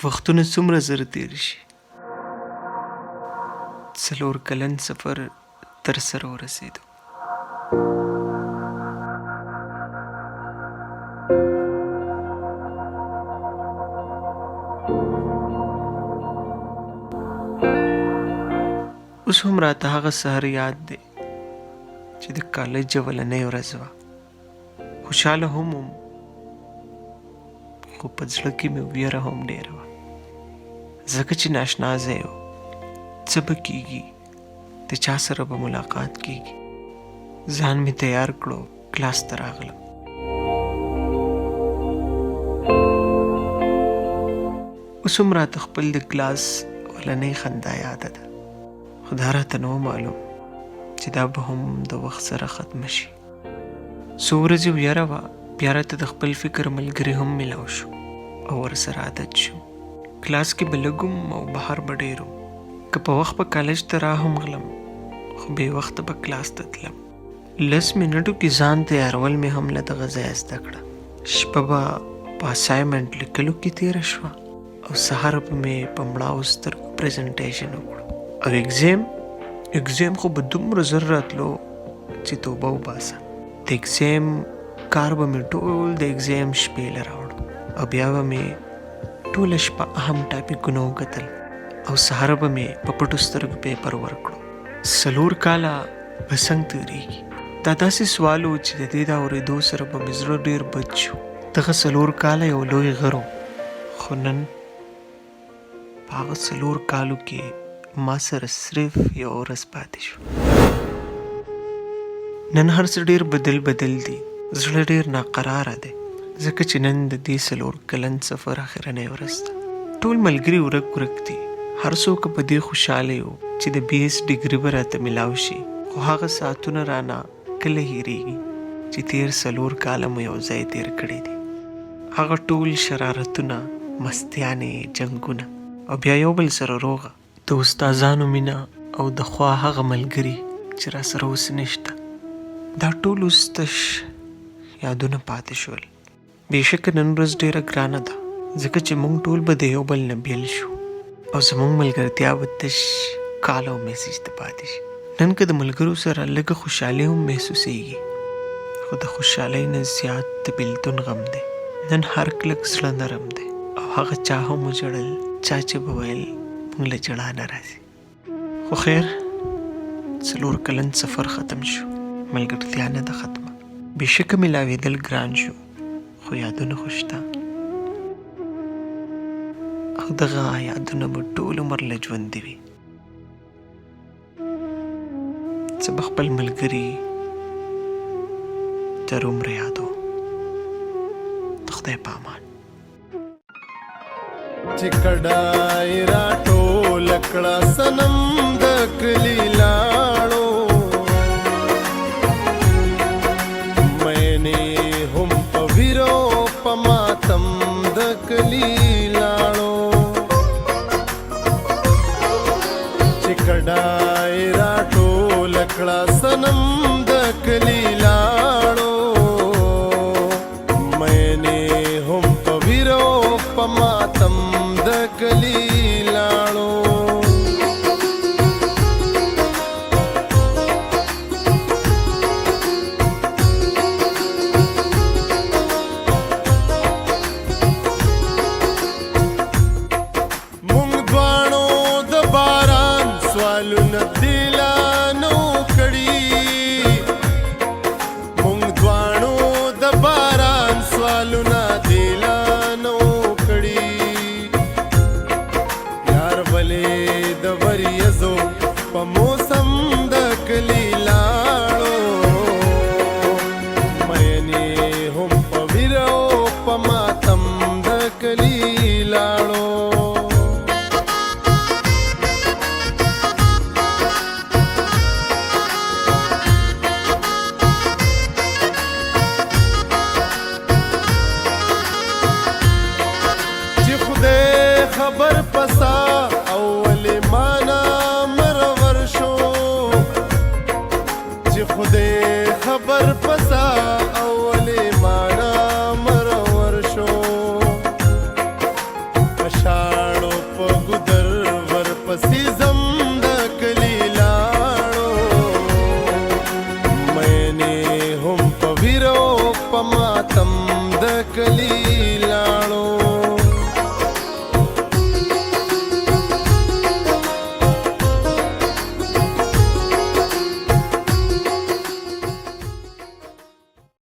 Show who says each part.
Speaker 1: وختونه څومره زر تیر شي، 4 کلن سفر تر سره ورسېدو. اوس هم راته هغه سهار یاد دی چې د کالج اولنۍ ورځ وه. خوشحاله هم وم، خو په زړه کې مې ویره هم ډېره وه، ځکه چې ناشنا ځای و. څه به کېږي، د چا سره به ملاقات کېږي. ځان مې تیار کړو، کلاس ته راغلم. اوس هم راته خپل د کلاس اولنۍ خندا یاده ده، خو دا راته نه و معلوم چې دا به هم د وخت سره ختمه شي. څو ورځې ویره وه، بیا راته د خپل فکر ملګري هم میلاو شو او ورسره عادت شو. کلاس کې به لږ وم او بهر به ډېر وم. که په وخت به کالج ته را هم غلم، خو بې وخته به کلاس ته تلم. 10 منټو کې ځان تیارول مې هم له دغه ځایه زده کړه. شپه به په اسایمنټ لیکلو کې تېره شوه او سهار به مې په مړاو سترګو پریزنټیشن وکړو. او اگزام خو به دومره زر راتلو چې توبه وباسه. د اگزام کار به مې ټول د اگزام شپې له راوړو او بیا به مې ټوله شپه اهم ټاپکونه وکتل او سهار به مې په پټو سترګو پیپر ورکړو. 4 کاله به څنګه تېرېږي؟ دا داسې سوال و چې د دې د اورېدو سره به مې زړه ډېر بد شو. دغه 4 کاله یو لوی غر و، خو نن په هغه 4 کالو کې ما سره صرف یو ورځ پاتې شو. نن هر څه ډېر بدل دي. زړه ډېر ناقراره دی، ځکه چې نن د دې 4 کلن سفر اخرنۍ ورځ ده. ټول ملګري ورک دي. هر څوک په دې خوشحاله یو چې د BS ډګري به راته میلاو شي، خو هغه ساعتونه رانه کله هېرېږي چې تېر 4 کاله مو یو ځای تېر کړي دي. هغه ټول شرارتونه، مستیانې، جنګونه او بیا یو بل سره روغه، د استادانو مینه او د خوا هغه ملګري چې را سره اوس نشته. دا ټول اوس تش یادونه پاتې شول. بېشکه نن ورځ ډېره ګرانه ده، ځکه چې موږ ټول به د یو بل نه بیل شو او زموږ ملګرتیا به تش کال او میسج ته پاتې شي. نن که د ملګرو سره لږه خوشحالي هم محسوسېږي، خو د خوشحالۍ نه زیات د بېلتون غم دی. نن هر کلک زړه نرم دی او هغه چا هم وژړل چا چې به ویل موږ له ژړا نه راځي. خو خیر، 4 کلن سفر ختم شو، ملګرتیا نه ده ختمه. بېشکه میلاوېدل ګران شو، خو یادونه خو شته او دغه یادونه به ټول عمر له ژوندي وي. زه به خپل ملګري تر عمره یادوم. د خدای په امان.
Speaker 2: چې کډای را ټول کړه صنم د کلی لاړو، مینې هم په ویرو په ماتم د کلی لاړو. چې کډای را ټول کړه صنم د کلی لاړو، مینې هم په ویرو په ماتم د کلی لاړو. سترګو در